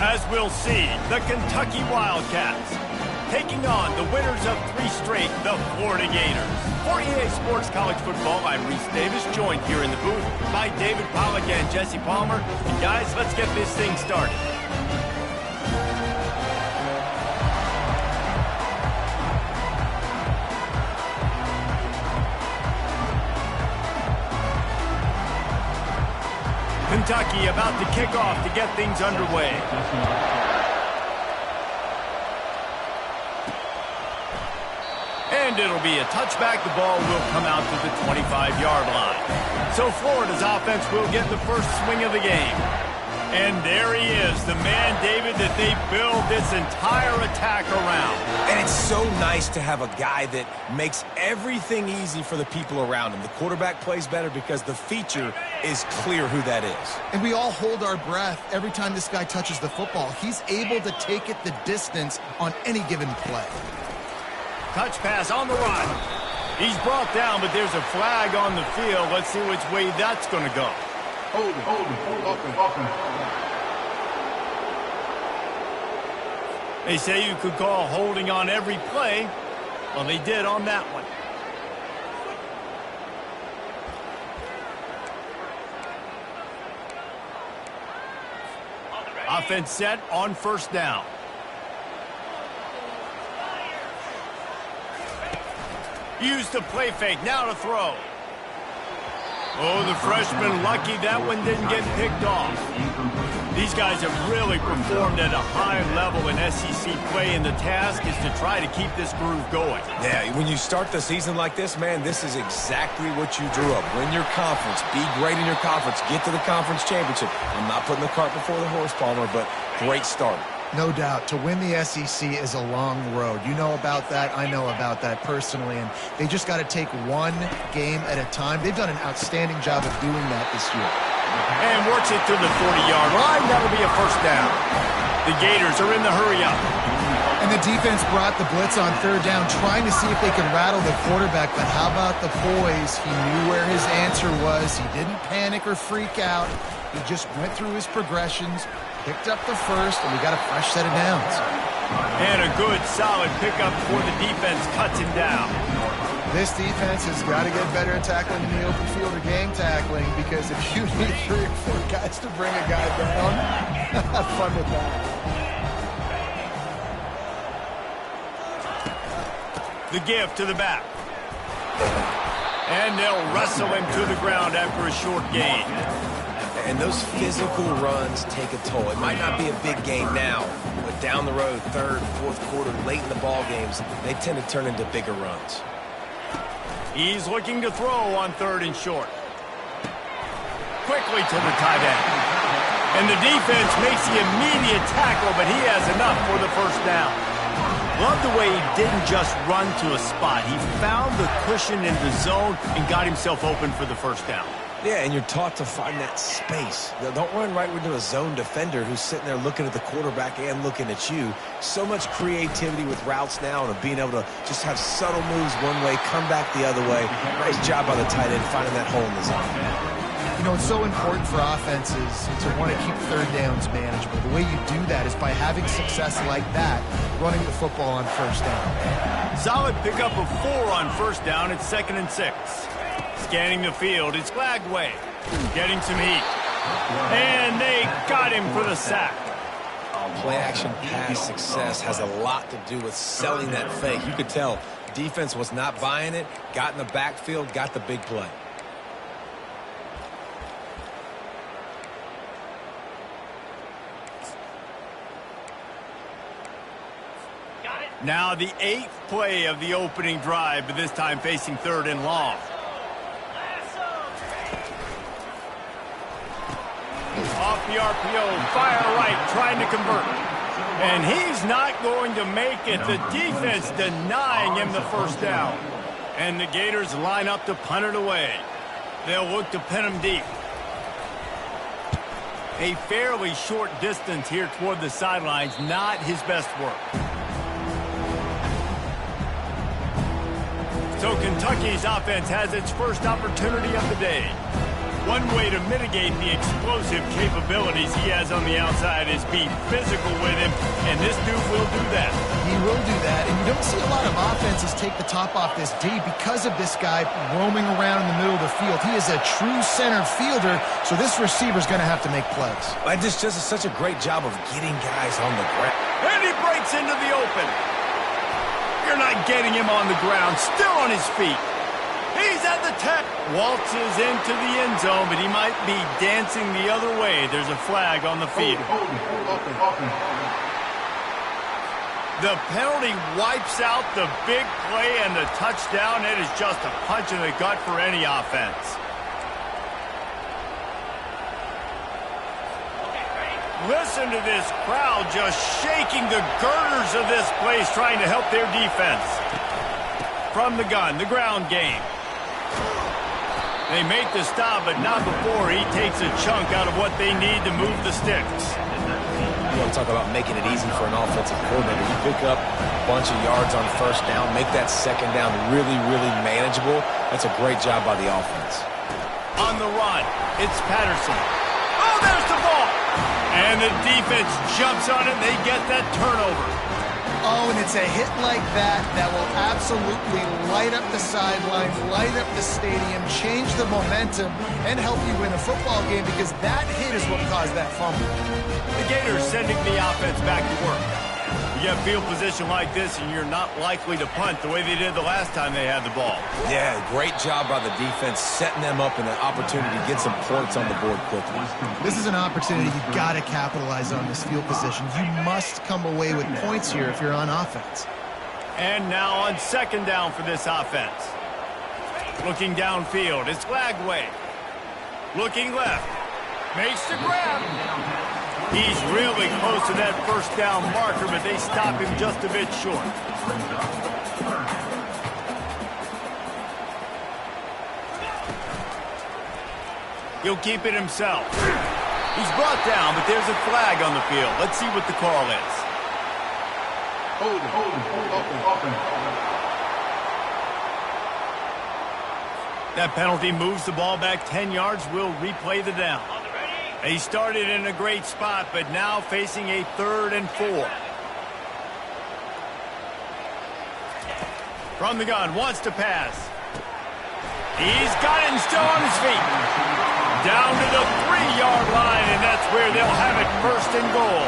As we'll see, the Kentucky Wildcats taking on the winners of 3 straight, the Florida Gators. For EA Sports College Football, I'm Reese Davis, joined here in the booth by David Pollack and Jesse Palmer. And guys, let's get this thing started. Kentucky about to kick off to get things underway. And it'll be a touchback. The ball will come out to the 25-yard line. So Florida's offense will get the first swing of the game. And there he is, the man, David, that they build this entire attack around. And it's so nice to have a guy that makes everything easy for the people around him. The quarterback plays better because the feature is clear who that is. And we all hold our breath every time this guy touches the football. He's able to take it the distance on any given play. Touch pass on the run. He's brought down, but there's a flag on the field. Let's see which way that's going to go. Hold it. They say you could call holding on every play. Well, they did on that one. Offense set on first down. Used the play fake, now to throw. Oh, the freshman lucky that one didn't get picked off. These guys have really performed at a high level in SEC play, and the task is to try to keep this groove going. Yeah, when you start the season like this, man, this is exactly what you drew up. Win your conference, be great in your conference, get to the conference championship. I'm not putting the cart before the horse, Palmer, but great start. No doubt. To win the SEC is a long road. You know about that. I know about that personally. And they just got to take one game at a time. They've done an outstanding job of doing that this year. And works it to the 40-yard line. That'll be a first down. The Gators are in the hurry up. And the defense brought the blitz on third down, trying to see if they could rattle the quarterback. But how about the poise? He knew where his answer was. He didn't panic or freak out. He just went through his progressions, picked up the first, and we got a fresh set of downs. And a good, solid pickup before the defense cuts him down. This defense has got to get better at tackling in the open field or game tackling, because if you need 3 or 4 guys to bring a guy down, have fun with that. The give to the back. And they'll wrestle him to the ground after a short gain. And those physical runs take a toll. It might not be a big game now, but down the road, third, fourth quarter, late in the ball games, they tend to turn into bigger runs. He's looking to throw on third and short. Quickly to the tight end. And the defense makes the immediate tackle, but he has enough for the first down. Love the way he didn't just run to a spot. He found the cushion in the zone and got himself open for the first down. Yeah, and you're taught to find that space. Don't run right into a zone defender who's sitting there looking at the quarterback and looking at you. So much creativity with routes now and being able to just have subtle moves one way, come back the other way. Nice job by the tight end finding that hole in the zone. You know, it's so important for offenses to want to keep third downs manageable. The way you do that is by having success like that, running the football on first down. Solid pickup of 4 on first down. It's 2nd and 6. Scanning the field, it's Glagway getting some heat. And they got him for the sack. Play-action pass success has a lot to do with selling that fake. You could tell defense was not buying it, got in the backfield, got the big play. Now the 8th play of the opening drive, but this time facing 3rd and long. Off the RPO, fire right, trying to convert. And he's not going to make it. The defense denying him the first down. And the Gators line up to punt it away. They'll look to pin him deep. A fairly short distance here toward the sidelines, not his best work. So Kentucky's offense has its first opportunity of the day. One way to mitigate the explosive capabilities he has on the outside is be physical with him, and this dude will do that. He will do that, and you don't see a lot of offenses take the top off this D because of this guy roaming around in the middle of the field. He is a true center fielder, so this receiver's going to have to make plays. It just does such a great job of getting guys on the ground. And he breaks into the open. You're not getting him on the ground, still on his feet. He's at the 10. Waltzes into the end zone, but he might be dancing the other way. There's a flag on the field. The penalty wipes out the big play and the touchdown. It is just a punch in the gut for any offense. Listen to this crowd just shaking the girders of this place, trying to help their defense. From the gun, the ground game. They make the stop, but not before he takes a chunk out of what they need to move the sticks. You want to talk about making it easy for an offensive coordinator. You pick up a bunch of yards on first down, make that second down really, really manageable. That's a great job by the offense. On the run, it's Patterson. Oh, there's the ball! And the defense jumps on it, and they get that turnover. Oh, and it's a hit like that that will absolutely light up the sidelines, light up the stadium, change the momentum, and help you win a football game, because that hit is what caused that fumble. The Gators sending the offense back to work. You get field position like this, and you're not likely to punt the way they did the last time they had the ball. Yeah, great job by the defense, setting them up in an opportunity to get some points on the board quickly. This is an opportunity you've got to capitalize on, this field position. You must come away with points here if you're on offense. And now on second down for this offense. Looking downfield, it's Lagway. Looking left. Makes the grab. He's really close to that first down marker, but they stop him just a bit short. He'll keep it himself. He's brought down, but there's a flag on the field. Let's see what the call is. Open. That penalty moves the ball back 10 yards. We'll replay the down. He started in a great spot, but now facing a 3rd and 4. From the gun, wants to pass. He's got it and still on his feet. Down to the 3-yard line, and that's where they'll have it, 1st and goal.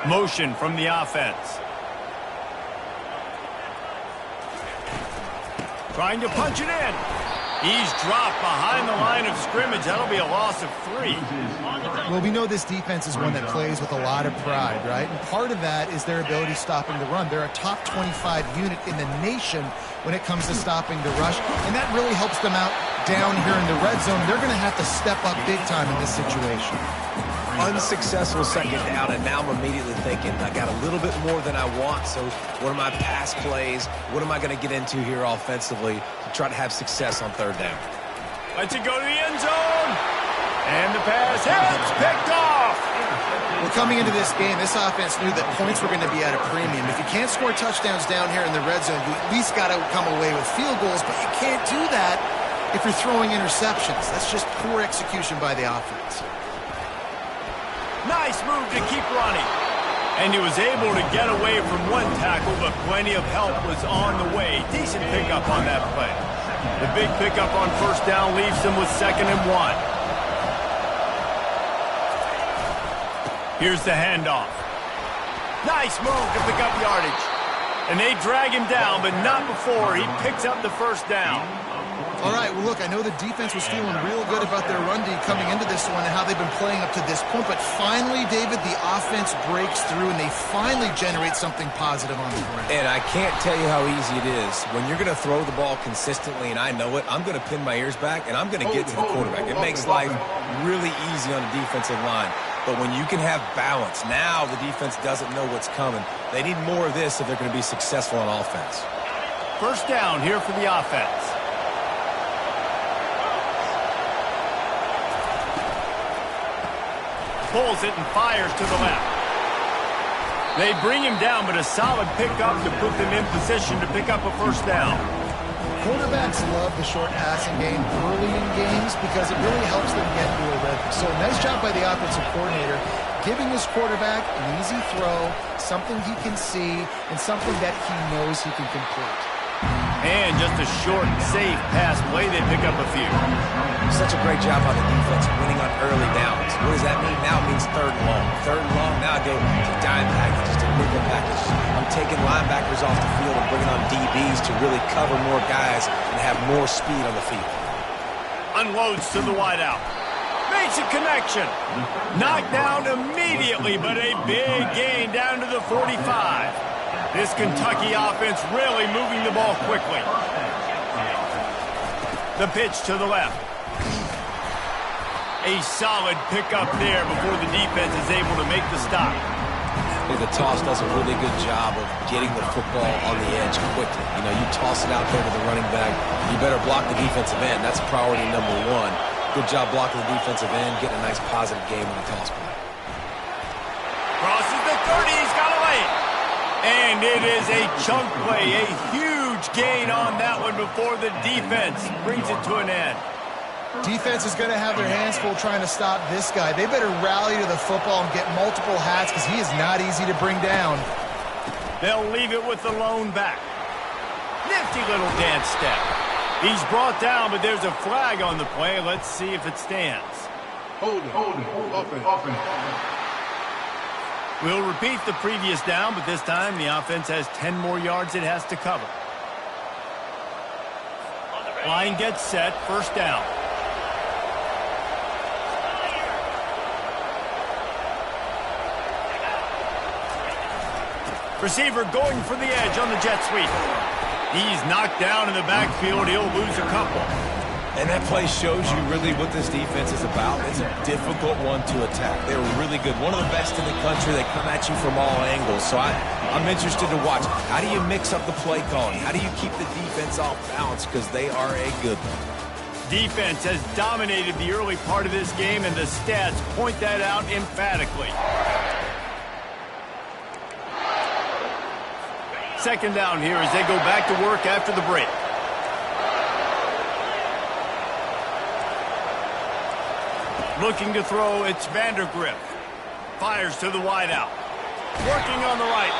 Motion from the offense. Trying to punch it in. He's dropped behind the line of scrimmage. That'll be a loss of 3. Well, we know this defense is one that plays with a lot of pride, right? And part of that is their ability stopping the run. They're a top 25 unit in the nation when it comes to stopping the rush, and that really helps them out down here in the red zone. They're going to have to step up big time in this situation. Unsuccessful second down, and now I'm immediately thinking, I got a little bit more than I want, so what are my pass plays? What am I going to get into here offensively to try to have success on 3rd down? Let's it go to the end zone. And the pass hits, picked off. Well, coming into this game, this offense knew that points were going to be at a premium. If you can't score touchdowns down here in the red zone, you at least got to come away with field goals, but you can't do that if you're throwing interceptions. That's just poor execution by the offense. Nice move to keep running. And he was able to get away from one tackle, but plenty of help was on the way. Decent pickup on that play. The big pickup on 1st down leaves them with 2nd and 1. Here's the handoff. Nice move to pick up yardage. And they drag him down, but not before he picks up the 1st down. All right, well, look, I know the defense was feeling real good about their run D coming into this one and how they've been playing up to this point, but finally, David, the offense breaks through and they finally generate something positive on the ground. And I can't tell you how easy it is. When you're going to throw the ball consistently, and I know it, I'm going to pin my ears back, and I'm going to get to the quarterback. It makes life really easy on the defensive line. But when you can have balance, now the defense doesn't know what's coming. They need more of this if they're going to be successful on offense. 1st down here for the offense. Pulls it and fires to the left. They bring him down, but a solid pickup to put them in position to pick up a first down. Quarterbacks love the short passing game early in games because it really helps them get into a rhythm. So nice job by the offensive coordinator, giving his quarterback an easy throw, something he can see, and something that he knows he can complete. And just a short, safe pass play, they pick up a few. Such a great job by the defense winning on early downs. What does that mean? Now it means third and long. Third and long, now I go to dime packages, to nickel packages. I'm taking linebackers off the field and bringing on DBs to really cover more guys and have more speed on the field. Unloads to the wideout. Makes a connection. Knocked down immediately, but a big gain down to the 45. This Kentucky offense really moving the ball quickly. The pitch to the left. A solid pickup there before the defense is able to make the stop. The toss does a really good job of getting the football on the edge quickly. You know, you toss it out there to the running back, you better block the defensive end. That's priority number one. Good job blocking the defensive end, getting a nice positive game on the toss play. Crosses the 30, he's got a lane. And it is a chunk play, a huge gain on that one before the defense brings it to an end. Defense is going to have their hands full trying to stop this guy. They better rally to the football and get multiple hats because he is not easy to bring down. They'll leave it with the lone back. Nifty little dance step. He's brought down, but there's a flag on the play. Let's see if it stands. Hold it, offense. We'll repeat the previous down, but this time the offense has 10 more yards it has to cover. Line gets set, first down. Receiver going for the edge on the jet sweep. He's knocked down in the backfield. He'll lose a couple. And that play shows you really what this defense is about. It's a difficult one to attack. They're really good. One of the best in the country. They come at you from all angles. So I'm interested to watch. How do you mix up the play calling? How do you keep the defense off balance? Because they are a good one. Defense has dominated the early part of this game, and the stats point that out emphatically. Second down here as they go back to work after the break. Looking to throw, it's Vandergrift. Fires to the wideout. Working on the right.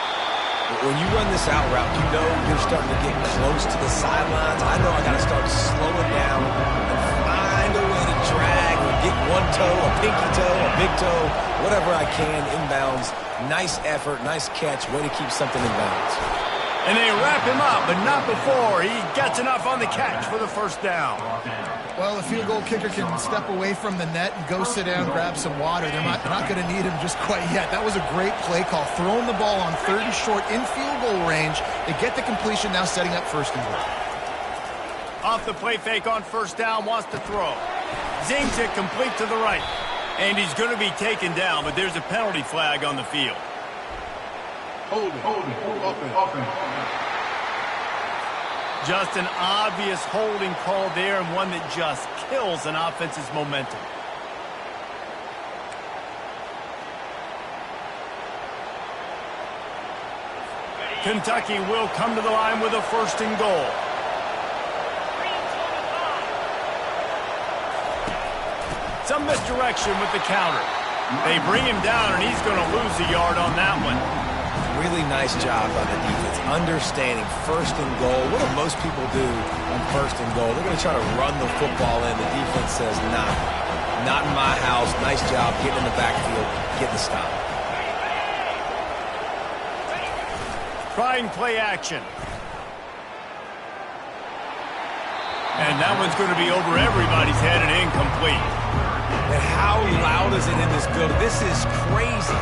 When you run this out route, you know you're starting to get close to the sidelines. I know I got to start slowing down and find a way to drag or get one toe, a pinky toe, a big toe, whatever I can inbounds. Nice effort, nice catch, way to keep something in bounds. And they wrap him up, but not before he gets enough on the catch for the first down. Well, the field goal kicker can step away from the net and go sit down, grab some water. They're not going to need him just quite yet. That was a great play call. Throwing the ball on third and short in field goal range. They get the completion, now setting up first and goal. Off the play fake on first down, wants to throw. Zings it complete to the right. And he's going to be taken down, but there's a penalty flag on the field. Hold it, offense. Just an obvious holding call there, and one that just kills an offense's momentum. Kentucky will come to the line with a first and goal. Some misdirection with the counter. They bring him down, and he's going to lose a yard on that one. Really nice job by the defense, understanding first and goal. What do most people do on first and goal? They're going to try to run the football in. The defense says, nah, not in my house. Nice job getting in the backfield, getting the stop. Trying play action. And that one's going to be over everybody's head and incomplete. And how loud is it in this building? This is crazy.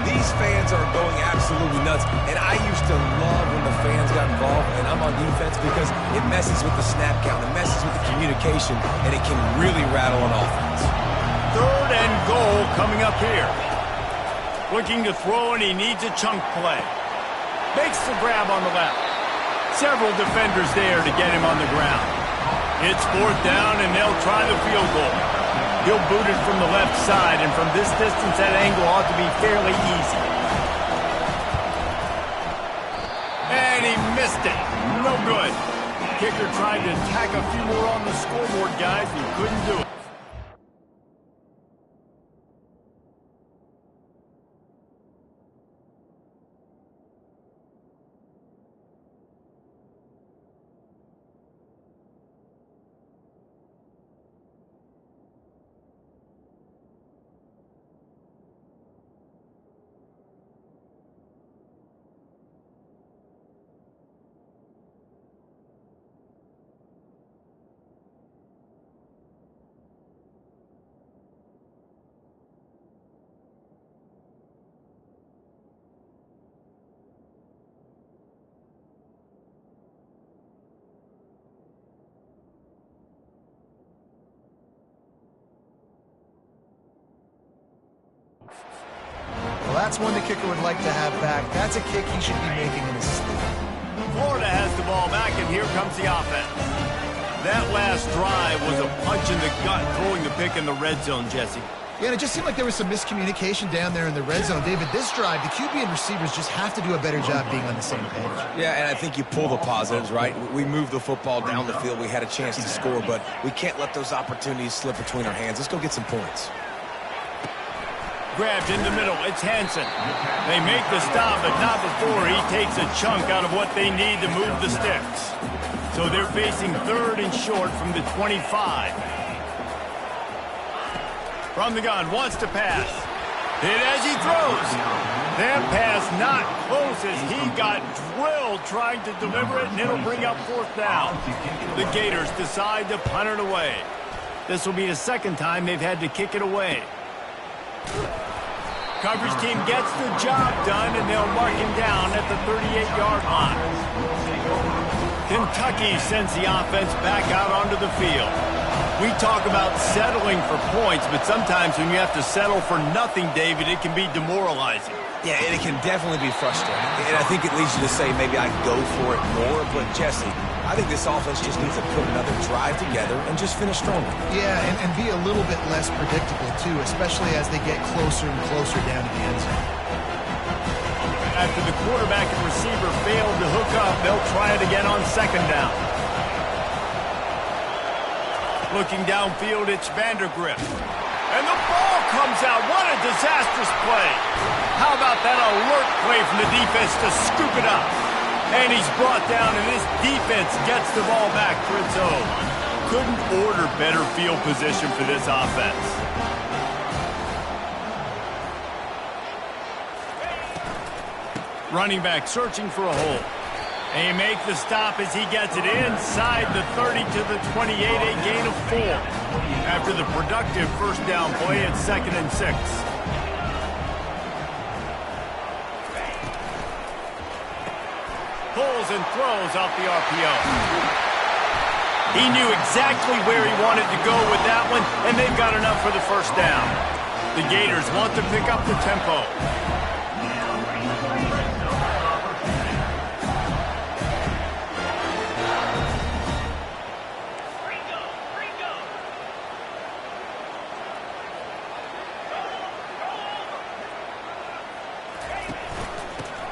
These fans are going absolutely nuts. And I used to love when the fans got involved, and I'm on defense because it messes with the snap count, it messes with the communication, and it can really rattle an offense. Third and goal coming up here. Looking to throw, and he needs a chunk play. Makes the grab on the left. Several defenders there to get him on the ground. It's fourth down, and they'll try the field goal. He'll boot it from the left side, and from this distance, that angle ought to be fairly easy. no good. Kicker tried to tack a few more on the scoreboard, guys, and couldn't do it. Well, that's one the kicker would like to have back. That's a kick he should be making in his sleep. Florida has the ball back, and here comes the offense. That last drive was a punch in the gut, throwing the pick in the red zone, Jesse. Yeah, and it just seemed like there was some miscommunication down there in the red zone. David, this drive, the QB and receivers just have to do a better job being on the same page. Yeah, and I think you pull the positives, right? We moved the football down the field. We had a chance to score, but we can't let those opportunities slip between our hands. Let's go get some points. Grabbed in the middle. It's Hansen. They make the stop, but not before he takes a chunk out of what they need to move the sticks. So they're facing 3rd and short from the 25. From the gun, wants to pass. Hit as he throws. That pass not close as he got drilled trying to deliver it, and it'll bring up 4th down. The Gators decide to punt it away. This will be the 2nd time they've had to kick it away. Coverage team gets the job done, and they'll mark him down at the 38-yard line. Kentucky sends the offense back out onto the field. We talk about settling for points, but sometimes when you have to settle for nothing, David, it can be demoralizing. Yeah, and it can definitely be frustrating. And I think it leads you to say maybe I can go for it more. But, Jesse, I think this offense just needs to put another drive together and just finish stronger. Yeah, and be a little bit less predictable, too, especially as they get closer and closer down to the end zone. After the quarterback and receiver failed to hook up, they'll try it again on 2nd down. Looking downfield, it's Vandergrift. And the ball comes out. What a disastrous play. How about that alert play from the defense to scoop it up? And he's brought down, and this defense gets the ball back for its own. Couldn't order better field position for this offense. Running back searching for a hole. And he makes the stop as he gets it inside the 30 to the 28, a gain of 4. After the productive 1st down play, it's 2nd and 6. Pulls and throws off the RPO. He knew exactly where he wanted to go with that one, and they've got enough for the 1st down. The Gators want to pick up the tempo.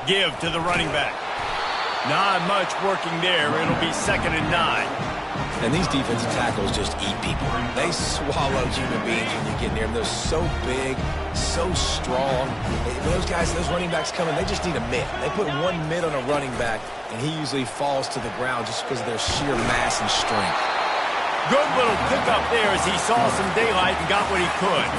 Give to the running back. Not much working there. It'll be 2nd and 9. And these defensive tackles just eat people. They swallow human beings when you get near them. They're so big, so strong. Those guys, those running backs coming, they just need a mid. They put one mid on a running back, and he usually falls to the ground just because of their sheer mass and strength. Good little pickup there as he saw some daylight and got what he could.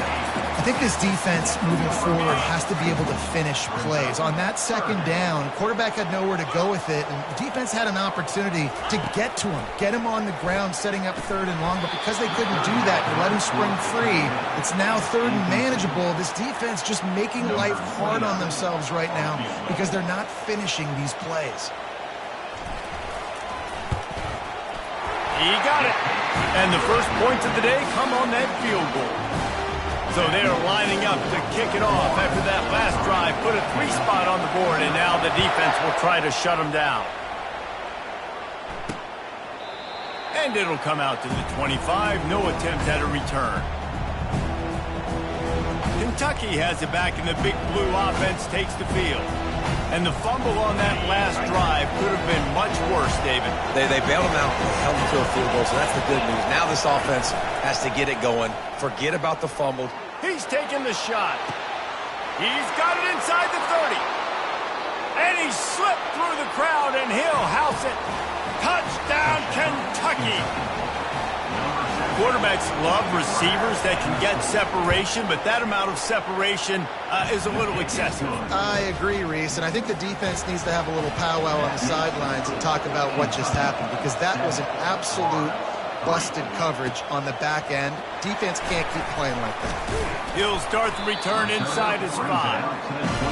I think this defense moving forward has to be able to finish plays. On that 2nd down, quarterback had nowhere to go with it, and the defense had an opportunity to get to him, get him on the ground, setting up 3rd and long, but because they couldn't do that and let him spring free, it's now 3rd and manageable. This defense just making life hard on themselves right now because they're not finishing these plays. He got it. And the first points of the day come on that field goal. So they're lining up to kick it off after that last drive. Put a 3-spot on the board, and now the defense will try to shut them down. And it'll come out to the 25. No attempt at a return. Kentucky has it back, and the big blue offense takes the field. And the fumble on that last drive could have been much worse, David. They bailed him out and held him to a field goal, so that's the good news. Now this offense has to get it going. Forget about the fumble. He's taking the shot. He's got it inside the 30. And he slipped through the crowd, and he'll house it. Touchdown, Kentucky. Quarterbacks love receivers that can get separation, but that amount of separation is a little excessive. I agree, Reese, and I think the defense needs to have a little powwow on the sidelines and talk about what just happened, because that was an absolute busted coverage on the back end. Defense can't keep playing like that. He'll start the return inside his 5.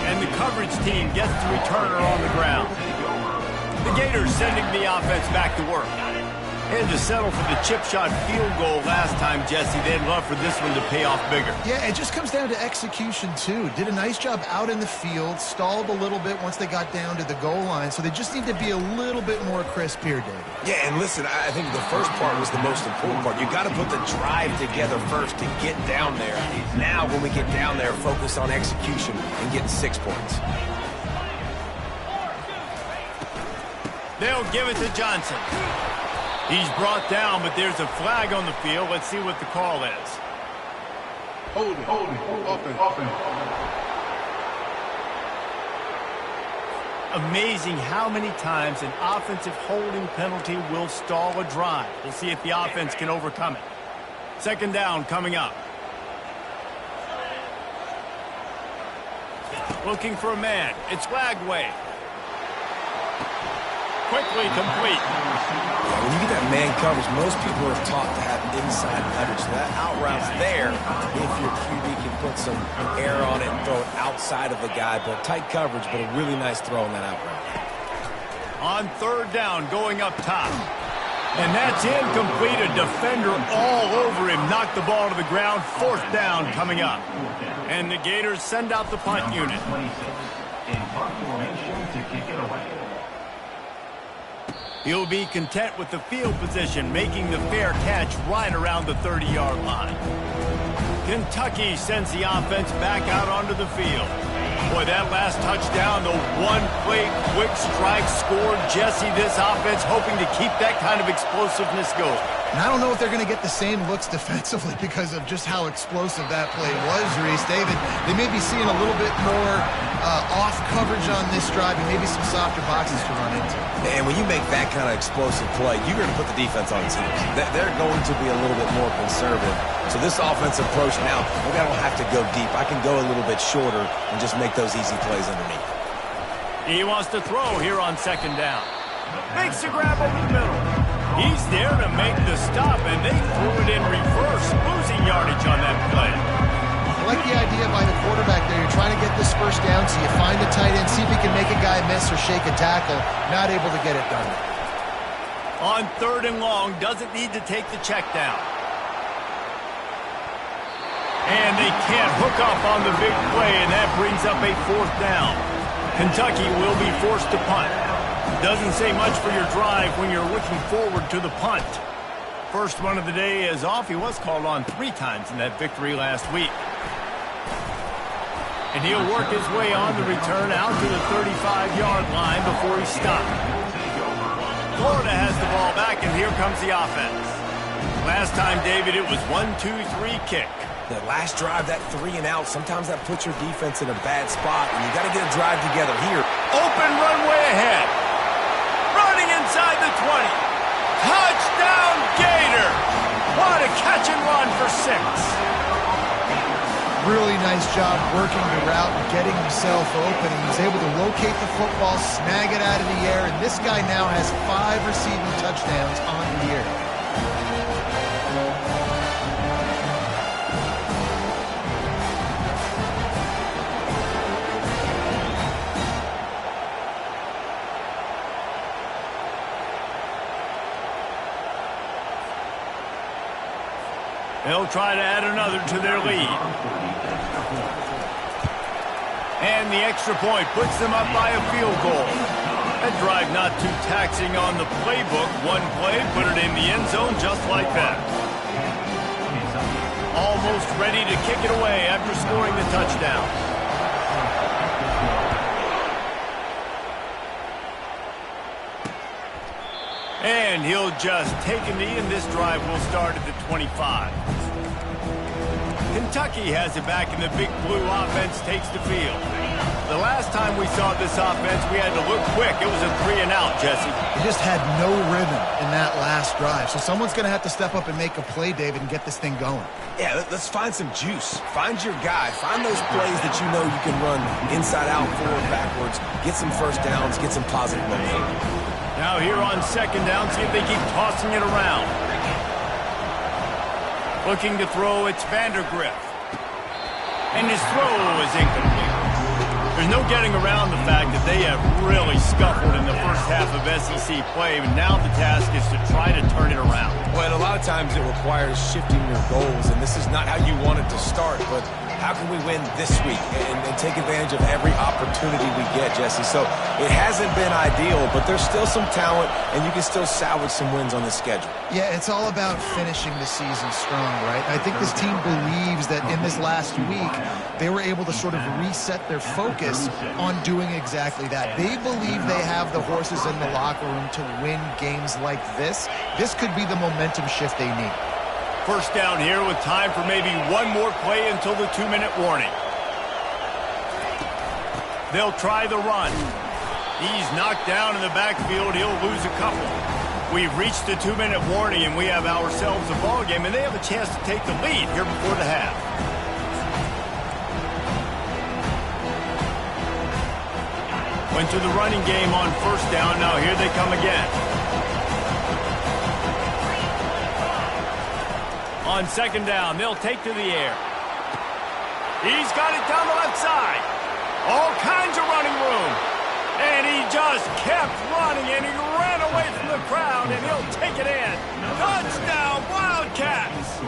And the coverage team gets the returner on the ground. The Gators sending the offense back to work. Had to settle for the chip shot field goal last time, Jesse. They'd love for this one to pay off bigger. Yeah, it just comes down to execution, too. Did a nice job out in the field, stalled a little bit once they got down to the goal line, so they just need to be a little bit more crisp here, David. Yeah, and listen, I think the first part was the most important part. You got to put the drive together first to get down there. Now, when we get down there, focus on execution and getting 6 points. They'll give it to Johnson. He's brought down, but there's a flag on the field. Let's see what the call is. Hold it, offense. Amazing how many times an offensive holding penalty will stall a drive. We'll see if the offense can overcome it. Second down coming up. Looking for a man. It's Lagway. Quickly complete. When you get that man coverage, most people are taught to have inside leverage. So that out route's there if your QB can put some air on it and throw it outside of the guy. But tight coverage, but a really nice throw on that out route. On third down, going up top. And that's incomplete. A defender all over him. Knocked the ball to the ground. Fourth down coming up. And the Gators send out the punt unit. He'll be content with the field position, making the fair catch right around the 30-yard line. Kentucky sends the offense back out onto the field. Boy, that last touchdown, the one-play quick strike scored. Jesse, this offense hoping to keep that kind of explosiveness going. And I don't know if they're going to get the same looks defensively because of just how explosive that play was, Reese. David, they may be seeing a little bit more off coverage on this drive and maybe some softer boxes to run into. And when you make that kind of explosive play, you're going to put the defense on its heels. They're going to be a little bit more conservative. So this offensive approach now, maybe I don't have to go deep. I can go a little bit shorter and just make those easy plays underneath. He wants to throw here on second down. Makes a grab over the middle. He's there to make the stop, and they threw it in reverse, losing yardage on that play. I like the idea by the quarterback there. You're trying to get this first down, so you find the tight end, see if he can make a guy miss or shake a tackle. Not able to get it done. On third and long, doesn't need to take the check down. And they can't hook up on the big play, and that brings up a fourth down. Kentucky will be forced to punt. Doesn't say much for your drive when you're looking forward to the punt. First one of the day is off. He was called on 3 times in that victory last week. And he'll work his way on the return out to the 35-yard line before he's stopped. Florida has the ball back, and here comes the offense. Last time, David, it was 1-2-3 kick. That last drive, that 3 and out, sometimes that puts your defense in a bad spot, and you got to get a drive together here. Open runway ahead. Running inside the 20. Touchdown, Gator. What a catch and run for 6. Really nice job working the route and getting himself open. He was able to locate the football, snag it out of the air, and this guy now has 5 receiving touchdowns on the year. They'll try to add another to their lead. And the extra point puts them up by a field goal. That drive not too taxing on the playbook. One play, put it in the end zone just like that. Almost ready to kick it away after scoring the touchdown. And he'll just take a knee, and this drive will start at the 25. Kentucky has it back, and the Big Blue offense takes the field. The last time we saw this offense, we had to look quick. It was a 3-and-out, Jesse. He just had no rhythm in that last drive. So someone's going to have to step up and make a play, David, and get this thing going. Yeah, let's find some juice. Find your guy. Find those plays that you know you can run inside out, forward, backwards. Get some first downs. Get some positive momentum. Now here on second down, see if they keep tossing it around. Looking to throw, it's Vandergriff. And his throw is incomplete. There's no getting around the fact that they have really scuffled in the first half of SEC play, and now the task is to try to turn it around. Well, a lot of times it requires shifting your goals, and this is not how you want it to start, but how can we win this week and take advantage of every opportunity we get, Jesse? So it hasn't been ideal, but there's still some talent, and you can still salvage some wins on the schedule. Yeah, it's all about finishing the season strong, right? I think this team believes that in this last week, they were able to sort of reset their focus on doing exactly that. They believe they have the horses in the locker room to win games like this. This could be the momentum shift they need. First down here with time for maybe one more play until the 2-minute warning. They'll try the run. He's knocked down in the backfield. He'll lose a couple. We've reached the 2-minute warning, and we have ourselves a ball game, and they have a chance to take the lead here before the half. Went to the running game on first down. Now here they come again. On second down, they'll take to the air. He's got it down the left side. All kinds of running room. And he just kept running, and he ran away from the crowd, and he'll take it in. Touchdown, Wildcats!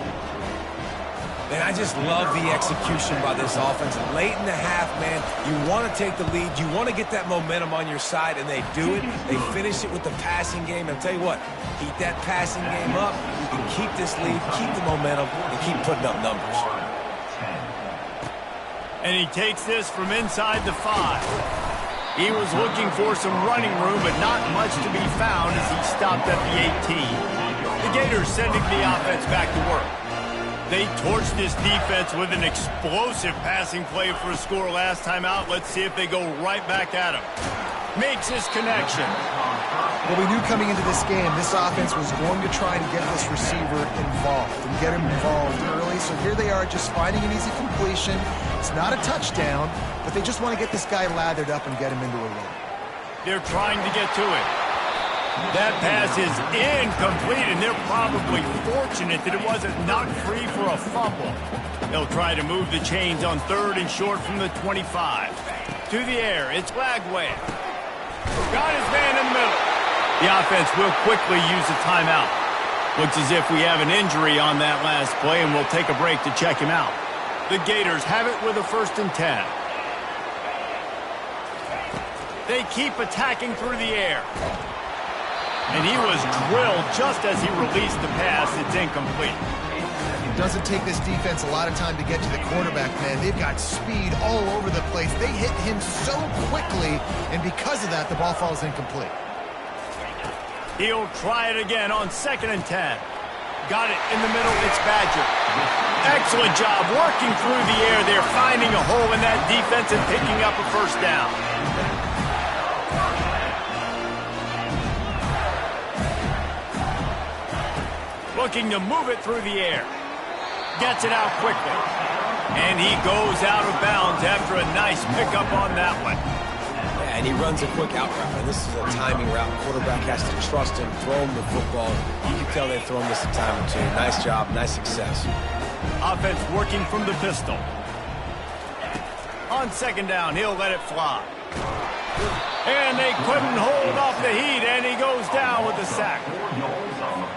Man, I just love the execution by this offense. Late in the half, man, you want to take the lead. You want to get that momentum on your side, and they do it. They finish it with the passing game. And I'll tell you what, keep that passing game up. You can keep this lead, keep the momentum, and keep putting up numbers. And he takes this from inside the 5. He was looking for some running room, but not much to be found as he stopped at the 18. The Gators sending the offense back to work. They torched this defense with an explosive passing play for a score last time out. Let's see if they go right back at him. Makes his connection. Well, we knew coming into this game, this offense was going to try to get this receiver involved and get him involved early. So here they are just finding an easy completion. It's not a touchdown, but they just want to get this guy lathered up and get him into a run. They're trying to get to it. That pass is incomplete, and they're probably fortunate that it wasn't knocked free for a fumble. They'll try to move the chains on third and short from the 25. To the air, it's Lagway. Got his man in the middle. The offense will quickly use a timeout. Looks as if we have an injury on that last play, and we'll take a break to check him out. The Gators have it with a 1st and 10. They keep attacking through the air. And he was drilled just as he released the pass. It's incomplete. It doesn't take this defense a lot of time to get to the quarterback, man. They've got speed all over the place. They hit him so quickly, and because of that, the ball falls incomplete. He'll try it again on 2nd and 10. Got it in the middle. It's Badger. Excellent job working through the air. They're finding a hole in that defense and picking up a first down. Looking to move it through the air. Gets it out quickly. And he goes out of bounds after a nice pickup on that one. Yeah, and he runs a quick out route. And this is a timing route. The quarterback has to trust him, throw him the football. You can tell they've thrown this a time or two. Nice job, nice success. Offense working from the pistol. On 2nd down, he'll let it fly. And they couldn't hold off the heat, and he goes down with a sack.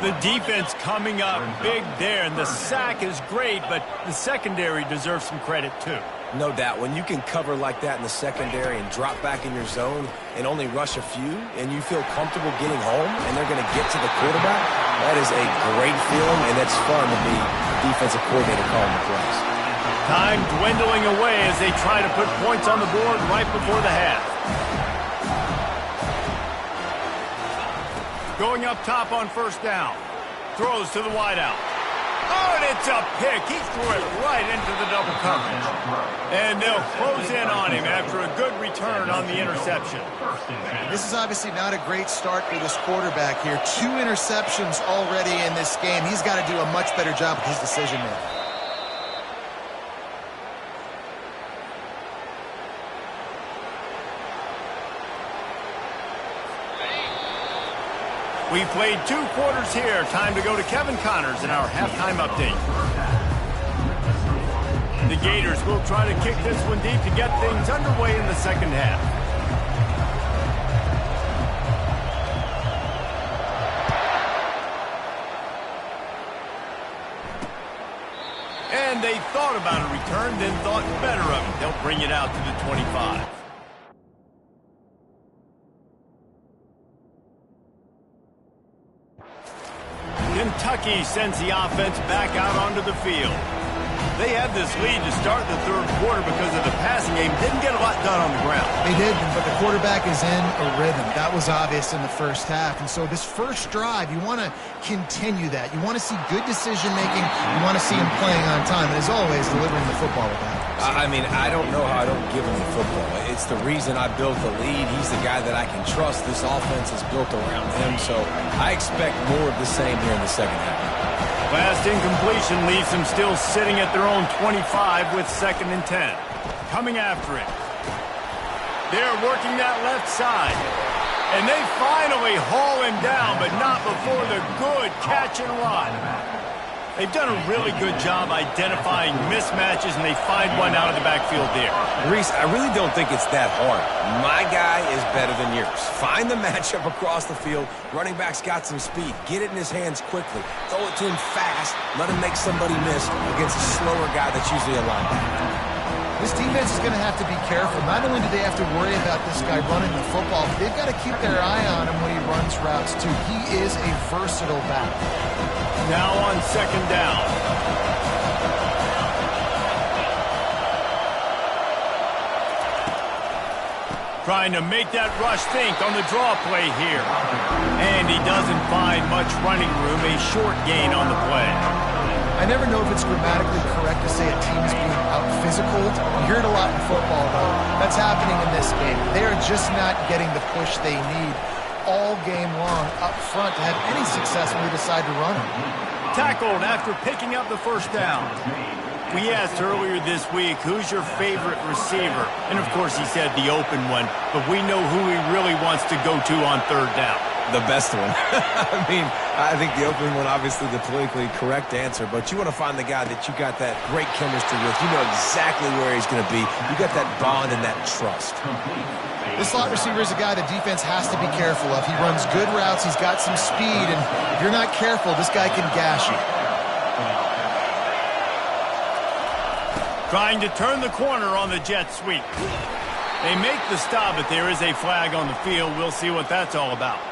The defense coming up big there, and the sack is great, but the secondary deserves some credit too. No doubt. When you can cover like that in the secondary and drop back in your zone and only rush a few, and you feel comfortable getting home, and they're going to get to the quarterback, that is a great feeling, and it's fun to be the defensive coordinator calling the plays. Time dwindling away as they try to put points on the board right before the half. Going up top on first down. Throws to the wideout. Oh, and it's a pick. He threw it right into the double coverage. And they'll close in on him after a good return on the interception. This is obviously not a great start for this quarterback here. 2 interceptions already in this game. He's got to do a much better job with his decision-making. We played 2 quarters here. Time to go to Kevin Connors in our halftime update. The Gators will try to kick this one deep to get things underway in the second half. And they thought about a return, then thought better of it. They'll bring it out to the 25. Kentucky sends the offense back out onto the field. They had this lead to start the third quarter because of the passing game. Didn't get a lot done on the ground. They did, but the quarterback is in a rhythm. That was obvious in the first half. And so this first drive, you want to continue that. You want to see good decision-making. You want to see him playing on time. And as always, delivering the football with that. I mean, I don't know how I don't give him the football. It's the reason I built the lead. He's the guy that I can trust. This offense is built around him. So I expect more of the same here in the second half. Last incompletion leaves them still sitting at their own 25 with 2nd and 10. Coming after it. They're working that left side. And they finally haul him down, but not before the good catch and run. They've done a really good job identifying mismatches, and they find one out of the backfield there. Reese, I really don't think it's that hard. My guy is better than yours. Find the matchup across the field. Running back's got some speed. Get it in his hands quickly. Throw it to him fast. Let him make somebody miss against a slower guy that's usually a linebacker. This defense is going to have to be careful. Not only do they have to worry about this guy running the football, but they've got to keep their eye on him when he runs routes, too. He is a versatile back. Now on 2nd down. Trying to make that rush think on the draw play here. And he doesn't find much running room, a short gain on the play. I never know if it's grammatically correct to say a team is being out-physical. You hear it a lot in football, though. That's happening in this game. They are just not getting the push they need all game long up front to have any success when they decide to run it. Tackled after picking up the first down. We asked earlier this week, who's your favorite receiver? And, of course, he said the open one, but we know who he really wants to go to on 3rd down. The best one. I mean, I think the opening one, obviously the politically correct answer, but you want to find the guy that you got that great chemistry with. You know exactly where he's going to be. You got that bond and that trust. This slot receiver is a guy the defense has to be careful of. He runs good routes. He's got some speed, and if you're not careful, this guy can gash you. Trying to turn the corner on the jet sweep. They make the stop, but there is a flag on the field. We'll see what that's all about.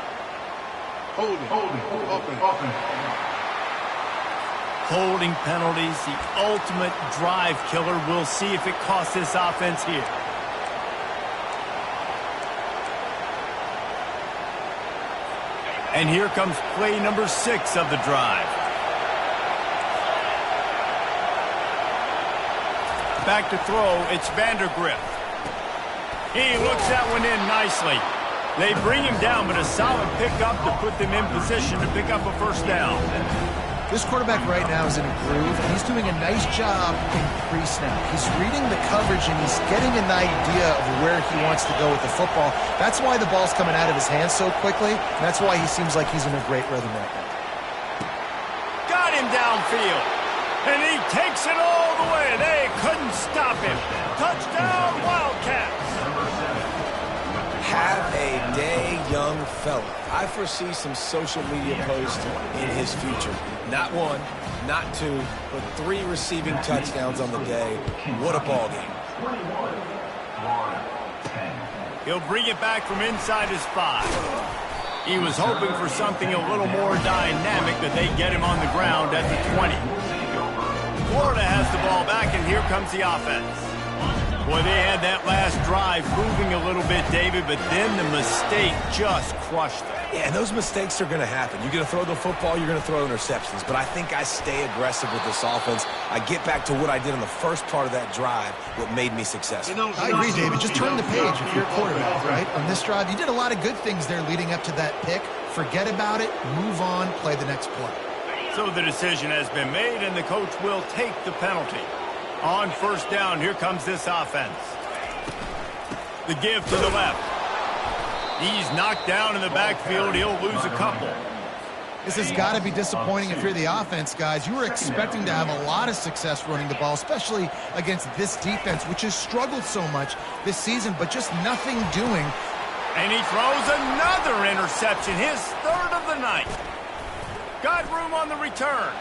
Holding penalties, the ultimate drive killer. We'll see if it costs this offense here. And here comes play number 6 of the drive. Back to throw, it's Vandergrift. He looks that one in nicely. They bring him down, but a solid pickup to put them in position to pick up a first down. This quarterback right now is in a groove, and he's doing a nice job in pre-snap. He's reading the coverage, and he's getting an idea of where he wants to go with the football. That's why the ball's coming out of his hands so quickly, and that's why he seems like he's in a great rhythm right now. Got him downfield, and he takes it all the way. They couldn't stop him. Touchdown, Wildcats. Have a day, young fella. I foresee some social media posts in his future. Not 1, not 2, but 3 receiving touchdowns on the day. What a ball game. He'll bring it back from inside his 5. He was hoping for something a little more dynamic, but they get him on the ground at the 20. Florida has the ball back, and here comes the offense. Boy, they had that last drive moving a little bit, David, but then the mistake just crushed them. Yeah, and those mistakes are going to happen. You're going to throw the football, you're going to throw interceptions. But I think I stay aggressive with this offense. I get back to what I did on the first part of that drive, what made me successful. I agree, David. Just turn the page if you're a quarterback, right? On this drive, you did a lot of good things there leading up to that pick. Forget about it, move on, play the next play. So the decision has been made, and the coach will take the penalty. On first down, here comes this offense. The give to the left. He's knocked down in the backfield. He'll lose a couple. This has got to be disappointing if you're the offense, guys. You were expecting to have a lot of success running the ball, especially against this defense, which has struggled so much this season, but just nothing doing. And he throws another interception, his third of the night. Got room on the return.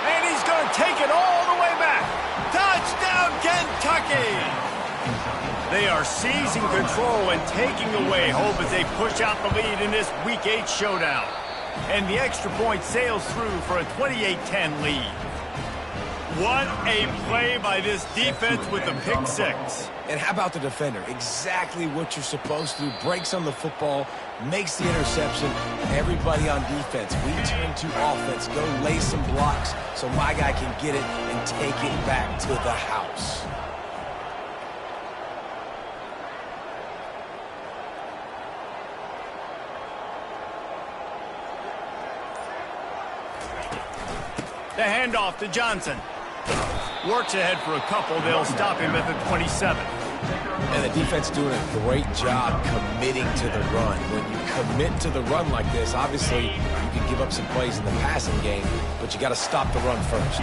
And he's going to take it all the way back. Touchdown, Kentucky! They are seizing control and taking away hope as they push out the lead in this Week 8 showdown. And the extra point sails through for a 28-10 lead. What a play by this defense with the pick six. And how about the defender? Exactly what you're supposed to do. Breaks on the football, makes the interception. Everybody on defense, we turn to offense. Go lay some blocks so my guy can get it and take it back to the house. The handoff to Johnson. Works ahead for a couple. They'll stop him at the 27. And the defense doing a great job committing to the run. When you commit to the run like this, obviously you can give up some plays in the passing game, but you got to stop the run first.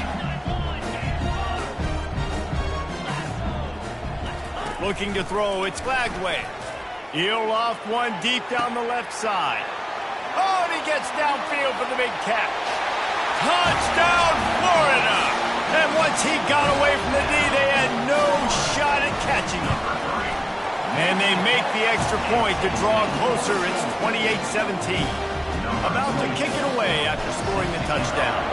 Looking to throw, it's Flagway. He'll loft one deep down the left side. Oh, and he gets downfield for the big catch. Touchdown, Florida! And once he got away from the D, they had no shot at catching him. And they make the extra point to draw closer. It's 28-17. About to kick it away after scoring the touchdown.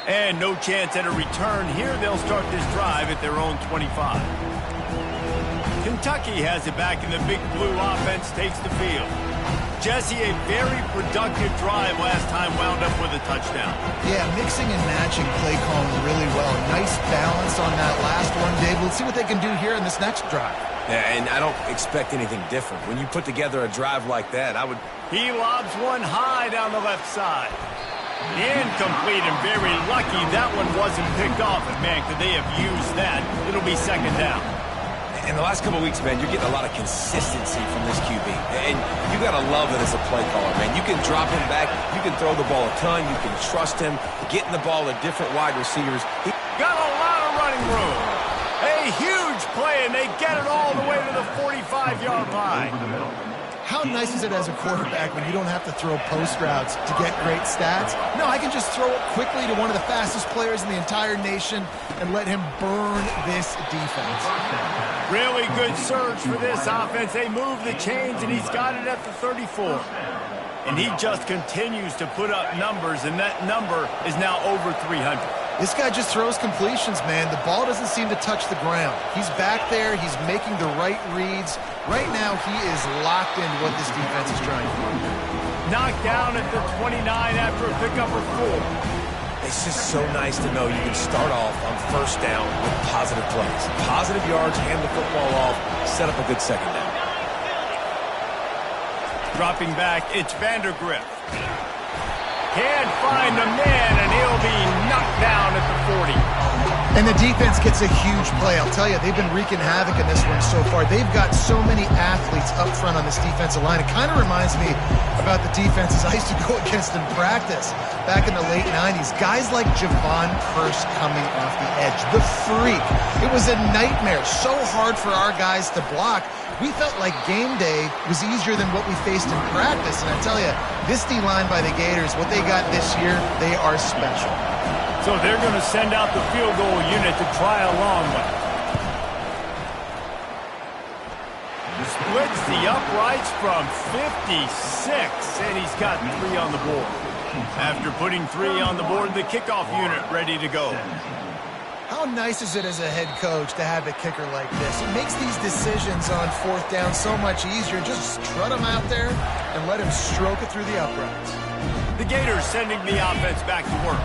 And no chance at a return here. They'll start this drive at their own 25. Kentucky has it back, and the Big Blue offense takes the field. Jesse, a very productive drive last time, wound up with a touchdown. Yeah, mixing and matching play calling really well. Nice balance on that last one, Dave. We'll see what they can do here in this next drive. Yeah, and I don't expect anything different. When you put together a drive like that, I would... He lobs one high down the left side. Incomplete, and very lucky that one wasn't picked off. And, man, could they have used that? It'll be second down. In the last couple of weeks, man, you're getting a lot of consistency from this QB. And you got to love it as a play caller, man. You can drop him back. You can throw the ball a ton. You can trust him. Getting the ball to different wide receivers. He got a lot of running room. A huge play, and they get it all the way to the 45-yard line. How nice is it as a quarterback when you don't have to throw post routes to get great stats? No, I can just throw it quickly to one of the fastest players in the entire nation and let him burn this defense. Really good surge for this offense. They move the chains, and he's got it at the 34. And he just continues to put up numbers, and that number is now over 300. This guy just throws completions, man. The ball doesn't seem to touch the ground. He's back there. He's making the right reads. Right now, he is locked into what this defense is trying to do. Knocked down at the 29 after a pickup of 4. It's just so nice to know you can start off on first down with positive plays. Positive yards, hand the football off, set up a good second down. Dropping back, it's Vandergrift. Can't find the man, and he'll be knocked down at the 40. And the defense gets a huge play. I'll tell you, they've been wreaking havoc in this one so far. They've got so many athletes up front on this defensive line. It kind of reminds me about the defenses I used to go against in practice back in the late 90s. Guys like Javon Curse coming off the edge. The freak. It was a nightmare. So hard for our guys to block. We felt like game day was easier than what we faced in practice. And I tell you, this D-line by the Gators, what they got this year, they are special. So they're going to send out the field goal unit to try a long one. Splits the uprights from 56, and he's got 3 on the board. After putting 3 on the board, the kickoff unit ready to go. How How nice is it as a head coach to have a kicker like this? It makes these decisions on fourth down so much easier. Just strut him out there and let him stroke it through the uprights. The Gators sending the offense back to work.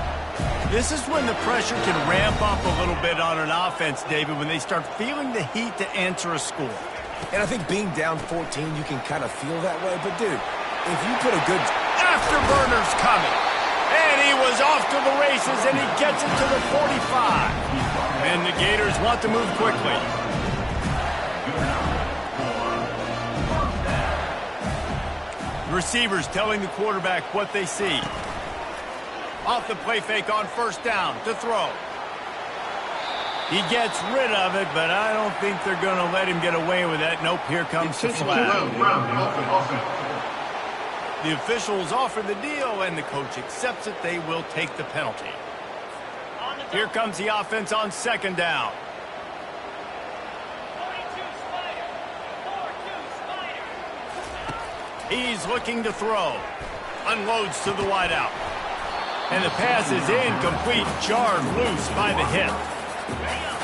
This is when the pressure can ramp up a little bit on an offense, David, when they start feeling the heat to answer a score. And I think being down 14, you can kind of feel that way. But, dude, if you put a good... Afterburner's coming. And he was off to the races, and he gets it to the 45. And the Gators want to move quickly. Receivers telling the quarterback what they see. Off the play fake on first down to throw. He gets rid of it, but I don't think they're going to let him get away with that. Nope, here comes the flag. The officials offer the deal, and the coach accepts it. They will take the penalty. Here comes the offense on second down. He's looking to throw. Unloads to the wideout. And the pass is incomplete, jarred loose by the hip.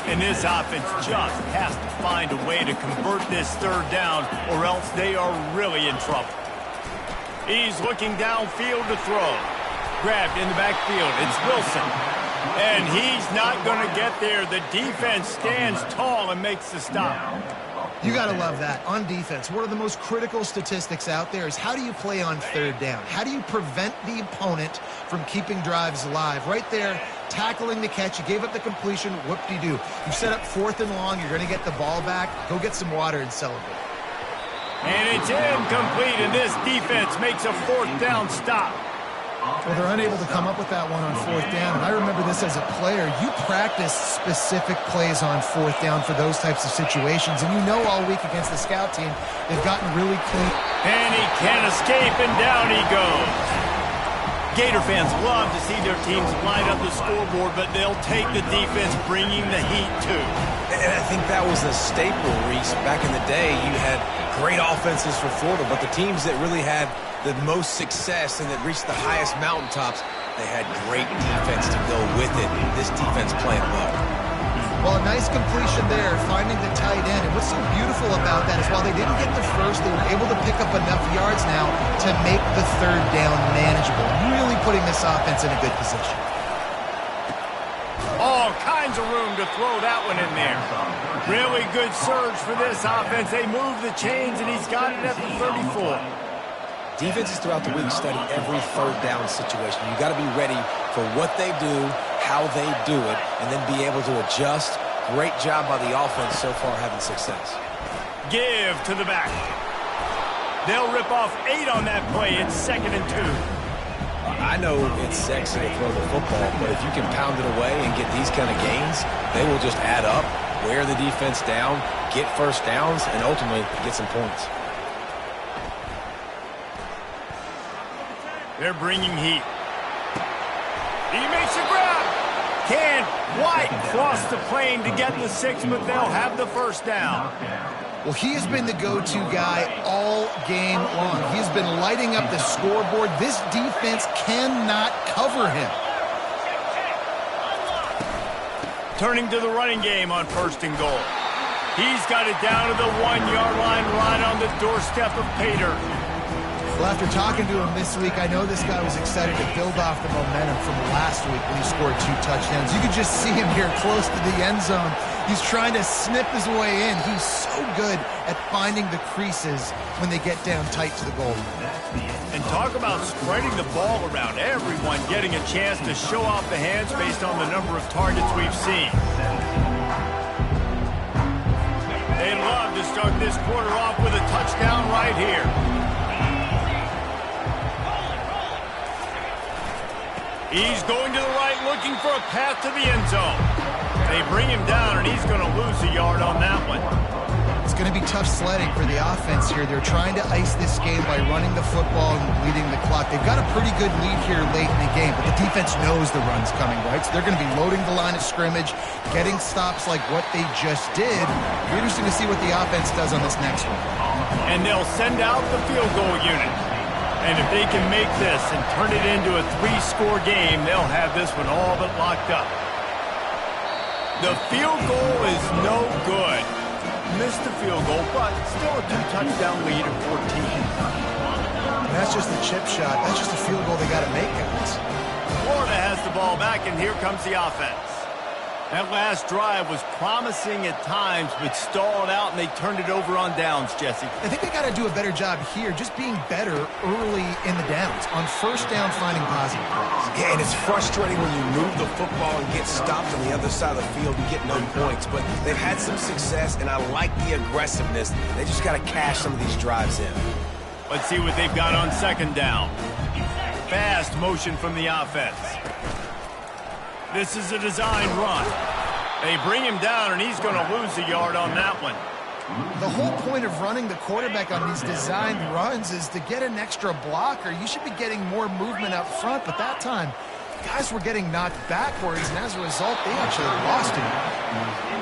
And this offense just has to find a way to convert this third down, or else they are really in trouble. He's looking downfield to throw. Grabbed in the backfield. It's Wilson. And he's not going to get there. The defense stands tall and makes the stop. You got to love that. On defense, one of the most critical statistics out there is how do you play on third down? How do you prevent the opponent from keeping drives alive? Right there, tackling the catch. You gave up the completion. Whoop-de-doo. You set up fourth and long. You're going to get the ball back. Go get some water and celebrate. And it's incomplete, and this defense makes a fourth down stop. Well, they're unable to come up with that one on fourth down. And I remember this as a player. You practice specific plays on fourth down for those types of situations. And you know all week against the scout team, they've gotten really clean. And he can't escape, and down he goes. Gator fans love to see their teams light up the scoreboard, but they'll take the defense bringing the heat, too. And I think that was a staple, Reese. Back in the day, you had great offenses for Florida, but the teams that really had the most success and that reached the highest mountaintops, they had great defense to go with it. This defense playing well. Well, a nice completion there, finding the tight end. And what's so beautiful about that is while they didn't get the first, they were able to pick up enough yards now to make the third down manageable. Really putting this offense in a good position. All kinds of room to throw that one in there. Really good surge for this offense. They move the chains, and he's got it at the 34. Defenses throughout the week study every third down situation. You got to be ready for what they do, how they do it, and then be able to adjust. Great job by the offense so far having success. Give to the back. They'll rip off 8 on that play. It's 2nd and 2. I know it's sexy to throw the football, but if you can pound it away and get these kind of gains, they will just add up, wear the defense down, get first downs, and ultimately get some points. They're bringing heat. He makes a grab. Can White cross the plane to get the 6, but they'll have the first down. Well, he has been the go-to guy all game long. He's been lighting up the scoreboard. This defense cannot cover him. Turning to the running game on 1st and goal. He's got it down to the 1-yard line right on the doorstep of Pater. Well, after talking to him this week, I know this guy was excited to build off the momentum from last week when he scored 2 touchdowns. You could just see him here close to the end zone. He's trying to snip his way in. He's so good at finding the creases when they get down tight to the goal. And talk about spreading the ball around. Everyone getting a chance to show off the hands based on the number of targets we've seen. They love to start this quarter off with a touchdown right here. He's going to the right, looking for a path to the end zone. They bring him down, and he's going to lose a yard on that one. It's going to be tough sledding for the offense here. They're trying to ice this game by running the football and leading the clock. They've got a pretty good lead here late in the game, but the defense knows the run's coming, right? So they're going to be loading the line of scrimmage, getting stops like what they just did. It'll be interesting to see what the offense does on this next one. And they'll send out the field goal unit. And if they can make this and turn it into a 3-score game, they'll have this one all but locked up. The field goal is no good. Missed the field goal, but still a 2-touchdown lead at 14. That's just a chip shot. That's just a field goal they got to make, guys. Florida has the ball back, and here comes the offense. That last drive was promising at times, but stalled out, and they turned it over on downs, Jesse. I think they got to do a better job here, just being better early in the downs. On first down, finding positive plays. Yeah, and it's frustrating when you move the football and get stopped on the other side of the field and get no points. But they've had some success, and I like the aggressiveness. They just got to cash some of these drives in. Let's see what they've got on second down. Fast motion from the offense. This is a design run. They bring him down, and he's going to lose a yard on that one. The whole point of running the quarterback on these designed runs is to get an extra blocker. You should be getting more movement up front, but that time, guys were getting knocked backwards, and as a result, they actually lost him.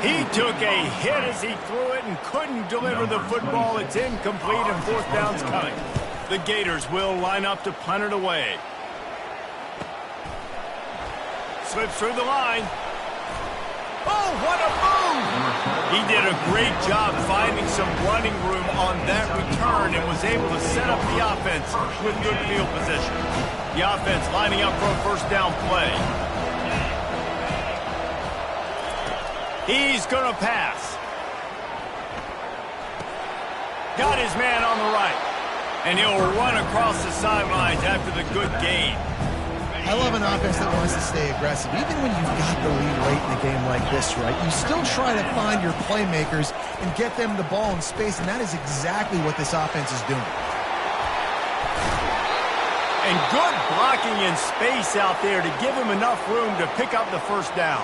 He took a hit as he threw it and couldn't deliver the football. It's incomplete, and fourth down's coming. The Gators will line up to punt it away. Slips through the line. Oh, what a move! He did a great job finding some running room on that return and was able to set up the offense with good field position. The offense lining up for a first down play. He's going to pass. Got his man on the right. And he'll run across the sidelines after the good gain. I love an offense that wants to stay aggressive. Even when you've got the lead late in a game like this, right, you still try to find your playmakers and get them the ball in space, and that is exactly what this offense is doing. And good blocking in space out there to give him enough room to pick up the first down.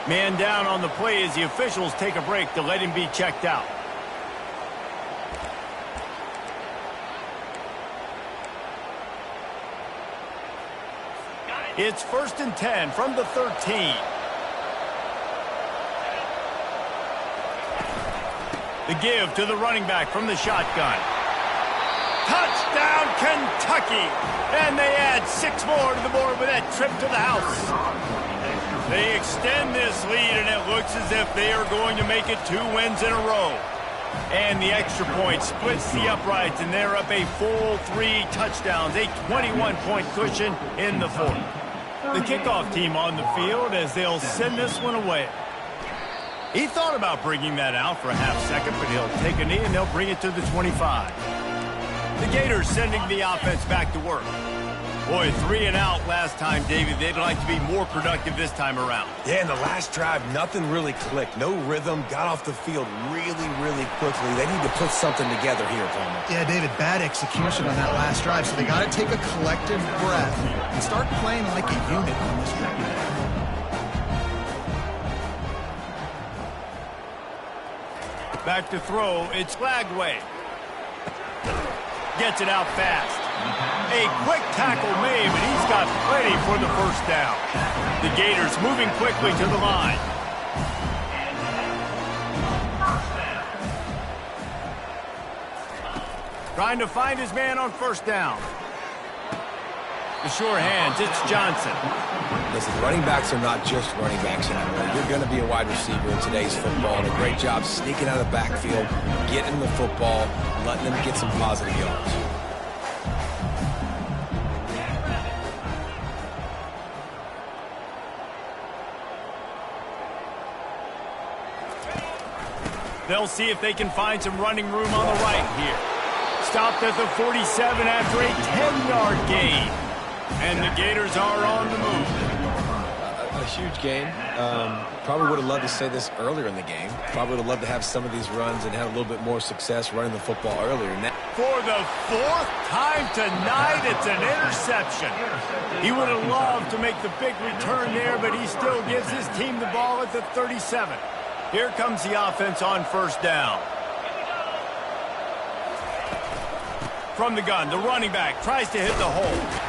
Man down on the play as the officials take a break to let him be checked out. It's 1st and 10 from the 13. The give to the running back from the shotgun. Touchdown, Kentucky! And they add 6 more to the board with that trip to the house. They extend this lead, and it looks as if they are going to make it 2 wins in a row. And the extra point splits the uprights, and they're up a full 3 touchdowns, a 21-point cushion in the fourth. The kickoff team on the field as they'll send this one away. He thought about bringing that out for a half second, but he'll take a knee and they'll bring it to the 25. The Gators sending the offense back to work. Boy, 3 and out last time, David. They'd like to be more productive this time around. Yeah, in the last drive, nothing really clicked. No rhythm, got off the field really, really quickly. They need to put something together here, Palmer. Yeah, David, bad execution on that last drive, so they got to take a collective breath and start playing like a unit on this one. Back to throw, it's Lagway. Gets it out fast. A quick tackle made, but he's got plenty for the first down. The Gators moving quickly to the line. Trying to find his man on first down. The sure hands, it's Johnson. Listen, running backs are not just running backs anymore. You're going to be a wide receiver in today's football, and a great job sneaking out of the backfield, getting the football, letting them get some positive yards. They'll see if they can find some running room on the right here. Stopped at the 47 after a 10-yard gain. And the Gators are on the move. A huge game. Probably would have loved to say this earlier in the game. Probably would have loved to have some of these runs and have a little bit more success running the football earlier. For the 4th time tonight, it's an interception. He would have loved to make the big return there, but he still gives his team the ball at the 37. Here comes the offense on first down. From the gun, the running back tries to hit the hole.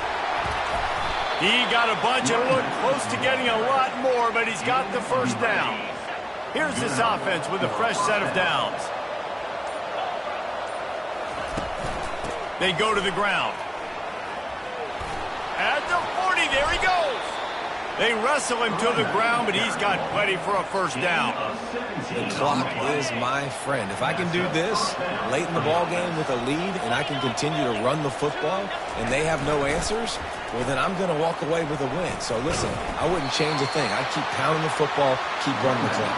He got a bunch and looked close to getting a lot more, but he's got the first down. Here's this offense with a fresh set of downs. They go to the ground. At the 40, there he goes. They wrestle him to the ground, but he's got plenty for a first down. The clock is my friend. If I can do this late in the ball game with a lead and I can continue to run the football and they have no answers, well, then I'm going to walk away with a win. So, listen, I wouldn't change a thing. I'd keep pounding the football, keep running the clock.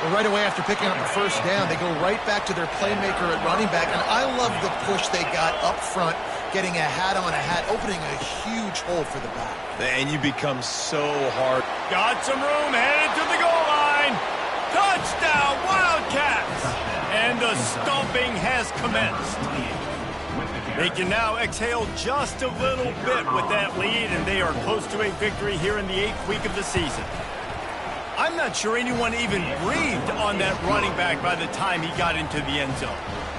Well, right away after picking up the first down, they go right back to their playmaker at running back. And I love the push they got up front, getting a hat on a hat, opening a huge hole for the back. And you become so hard. Got some room, headed to the goal line. Touchdown, Wildcats! And the stomping has commenced. They can now exhale just a little bit with that lead, and they are close to a victory here in the 8th week of the season. I'm not sure anyone even breathed on that running back by the time he got into the end zone.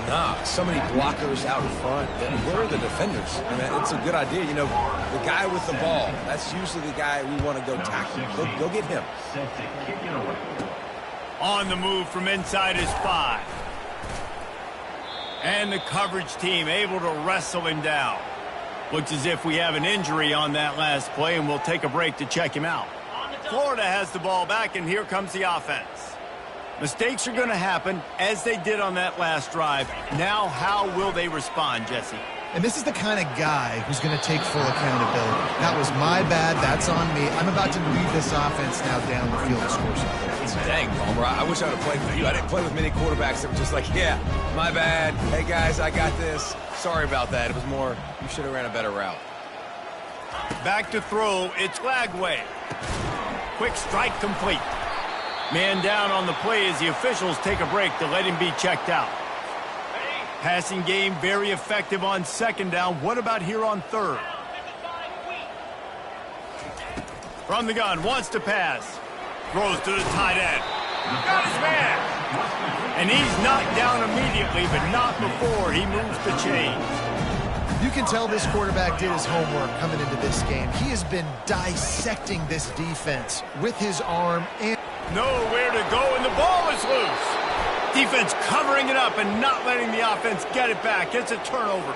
Nah, so many blockers out front. Where are the defenders? I mean, it's a good idea. You know, the guy with the ball, that's usually the guy we want to go tackle. Go get him. On the move from inside his 5. And the coverage team able to wrestle him down. Looks as if we have an injury on that last play, and we'll take a break to check him out. Florida has the ball back, and here comes the offense. Mistakes are going to happen, as they did on that last drive. Now, how will they respond, Jesse? And this is the kind of guy who's going to take full accountability. That was my bad. That's on me. I'm about to lead this offense now down the field to score something. Dang, Palmer, I wish I would have played with you. I didn't play with many quarterbacks that were just like, yeah, my bad. Hey, guys, I got this. Sorry about that. It was more, you should have ran a better route. Back to throw. It's Lagway. Quick strike complete. Man down on the play as the officials take a break to let him be checked out. Passing game very effective on second down. What about here on third? From the gun, wants to pass. Throws to the tight end. Got his man. And he's knocked down immediately, but not before he moves the chains. You can tell this quarterback did his homework coming into this game. He has been dissecting this defense with his arm and nowhere to go, and the ball is loose. Defense covering it up and not letting the offense get it back. It's a turnover.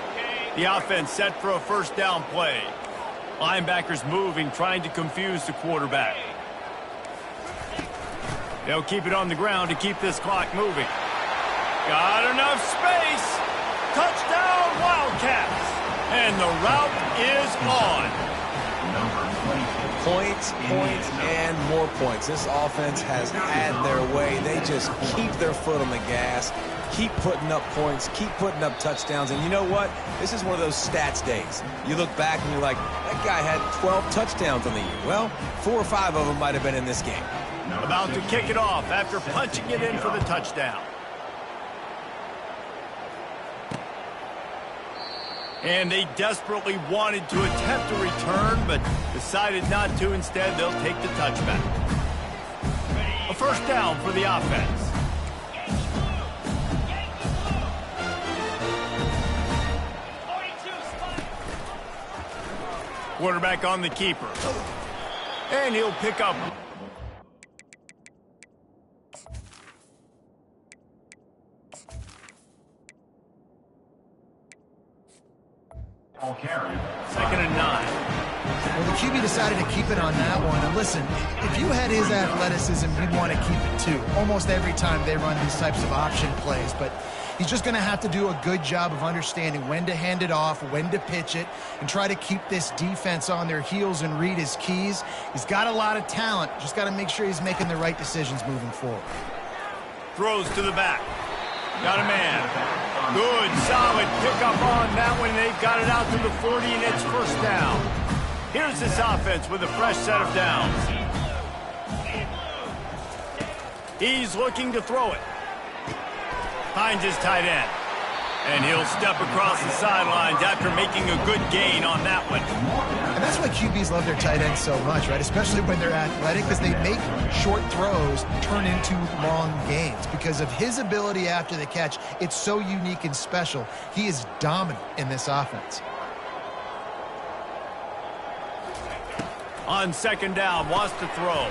The offense set for a first down play. Linebackers moving, trying to confuse the quarterback. They'll keep it on the ground to keep this clock moving. Got enough space. Touchdown, Wildcats. And the route is on. Points, and more points. This offense has had their way. They just keep their foot on the gas, keep putting up points, keep putting up touchdowns. And you know what? This is one of those stats days. You look back and you're like, that guy had 12 touchdowns on the year. Well, 4 or 5 of them might have been in this game. About to kick it off after punching it in for the touchdown. And they desperately wanted to attempt a return, but decided not to. Instead, they'll take the touchback. A first down for the offense. Quarterback on the keeper. And he'll pick up. Second and 9. Well, the QB decided to keep it on that one. And listen, if you had his athleticism, you'd want to keep it too. Almost every time they run these types of option plays. But he's just going to have to do a good job of understanding when to hand it off, when to pitch it, and try to keep this defense on their heels and read his keys. He's got a lot of talent. Just got to make sure he's making the right decisions moving forward. Throws to the back. Got a man. Good, solid pickup on that one. They've got it out to the 40, and it's first down. Here's this offense with a fresh set of downs. He's looking to throw it. Finds his tight end. And he'll step across the sidelines after making a good gain on that one. And that's why QBs love their tight ends so much, right? Especially when they're athletic, because they make short throws turn into long gains. Because of his ability after the catch, it's so unique and special. He is dominant in this offense. On second down, wants to throw.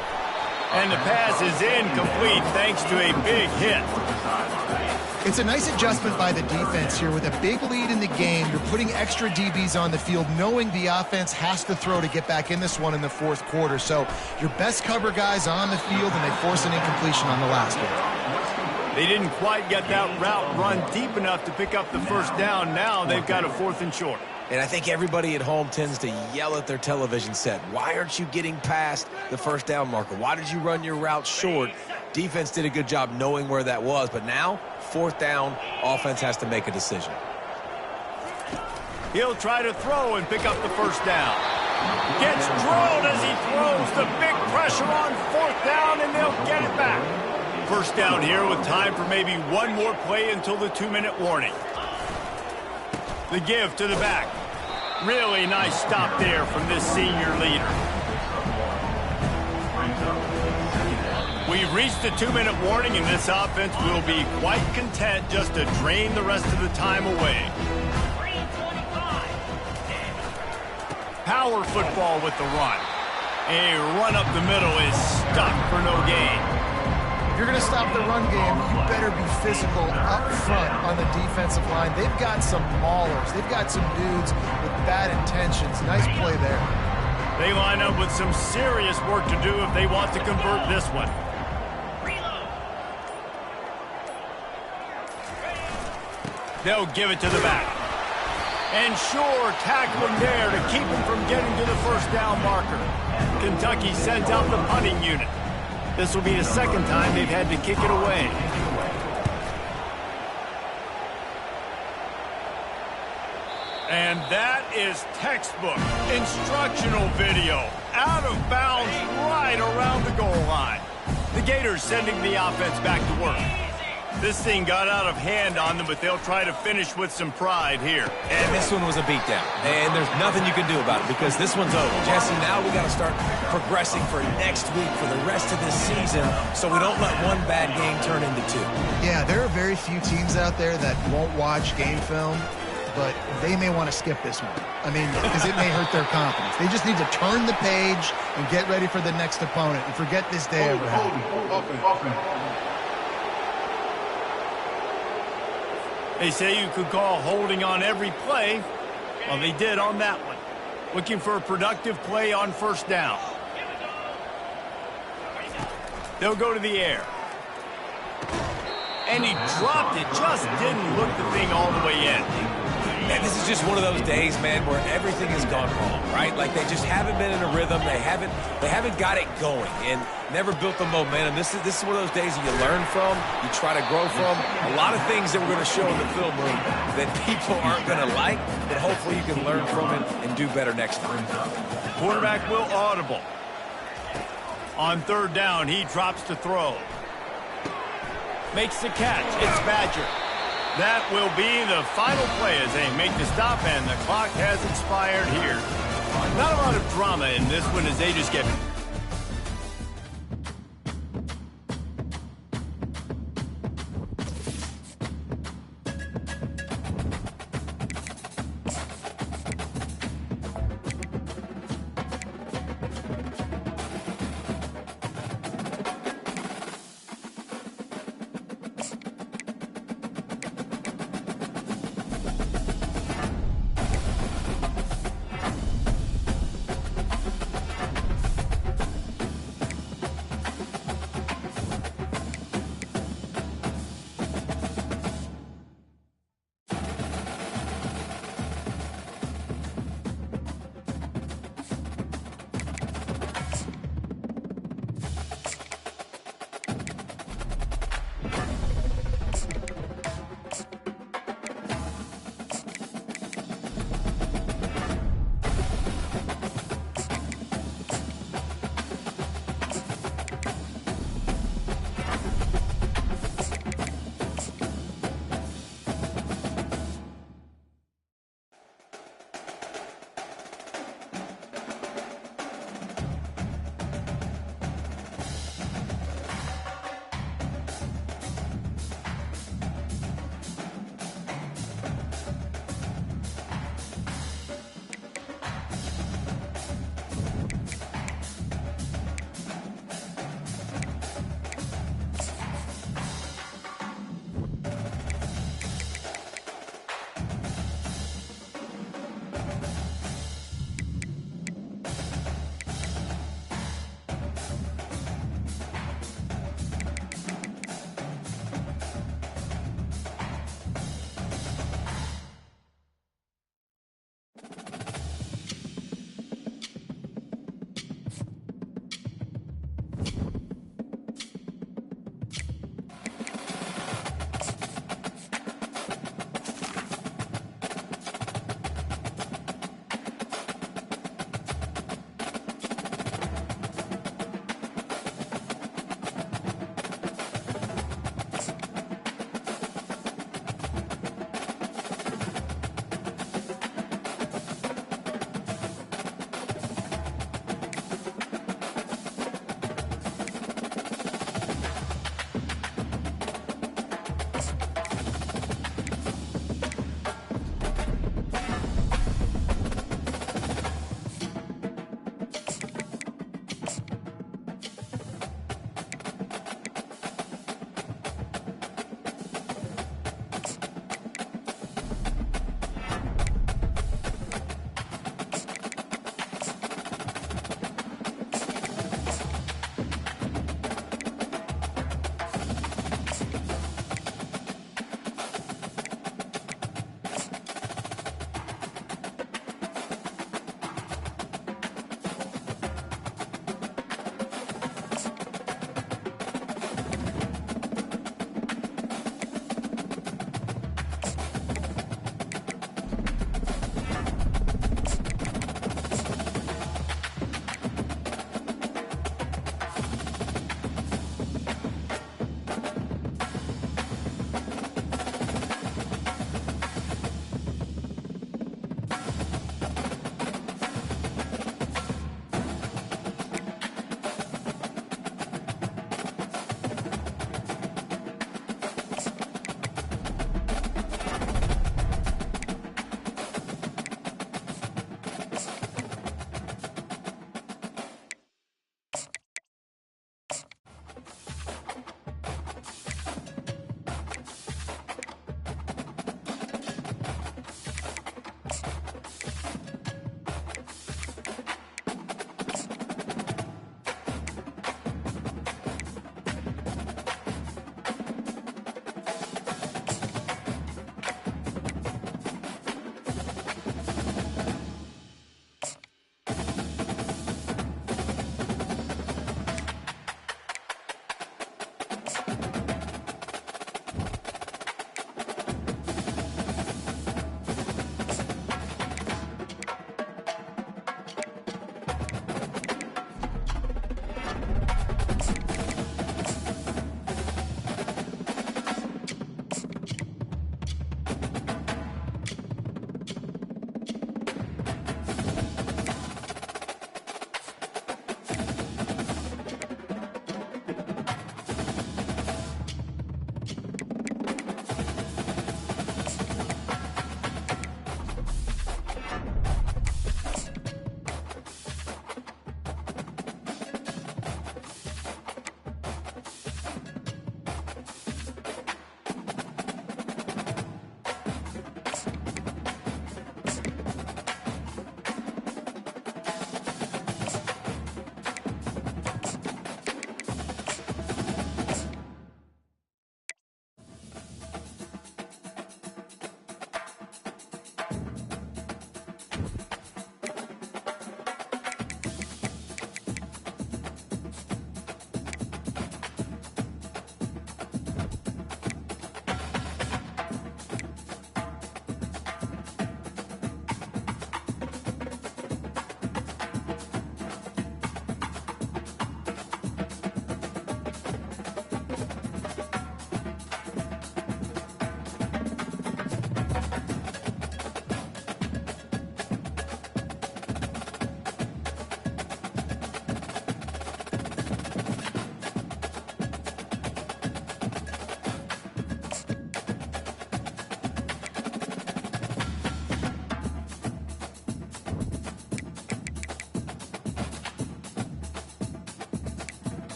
And the pass is incomplete thanks to a big hit. It's a nice adjustment by the defense here. With a big lead in the game, you're putting extra DBs on the field, knowing the offense has to throw to get back in this one in the fourth quarter. So your best cover guys on the field, and they force an incompletion on the last one. They didn't quite get that route run deep enough to pick up the first down. Now they've got a 4th and short. And I think everybody at home tends to yell at their television set. Why aren't you getting past the first down marker? Why did you run your route short? Defense did a good job knowing where that was, but now, 4th down, offense has to make a decision. He'll try to throw and pick up the first down. Gets drilled as he throws. The big pressure on 4th down, and they'll get it back. First down here with time for maybe one more play until the 2-minute warning. The give to the back. Really nice stop there from this senior leader. We've reached the 2-minute warning, and this offense will be quite content just to drain the rest of the time away. Power football with the run. A run up the middle is stuck for no gain. If you're going to stop the run game, you better be physical up front on the defensive line. They've got some maulers. They've got some dudes with bad intentions. Nice play there. They line up with some serious work to do if they want to convert this one. They'll give it to the back. And sure, tackling there to keep him from getting to the first down marker. Kentucky sends out the punting unit. This will be the second time they've had to kick it away. And that is textbook instructional video. Out of bounds right around the goal line. The Gators sending the offense back to work. This thing got out of hand on them, but they'll try to finish with some pride here. And this one was a beatdown. And there's nothing you can do about it because this one's over. Jesse, now we got to start progressing for next week, for the rest of this season, so we don't let one bad game turn into 2. Yeah, there are very few teams out there that won't watch game film, but they may want to skip this one. I mean, because it may hurt their confidence. They just need to turn the page and get ready for the next opponent and forget this day ever happened. They say you could call holding on every play. Well, they did on that one. Looking for a productive play on first down. They'll go to the air. And he dropped it. Just didn't look the thing all the way in. And this is just one of those days, man, where everything has gone wrong, right? Like they just haven't been in a rhythm. They haven't got it going and never built the momentum. This is one of those days that you learn from, you try to grow from. A lot of things that we're going to show in the film room that people aren't going to like, but hopefully you can learn from it and do better next time. Quarterback will audible. On third down, he drops to throw. Makes the catch. It's Badger. That will be the final play as they make the stop, and the clock has expired here. Not a lot of drama in this one as they just get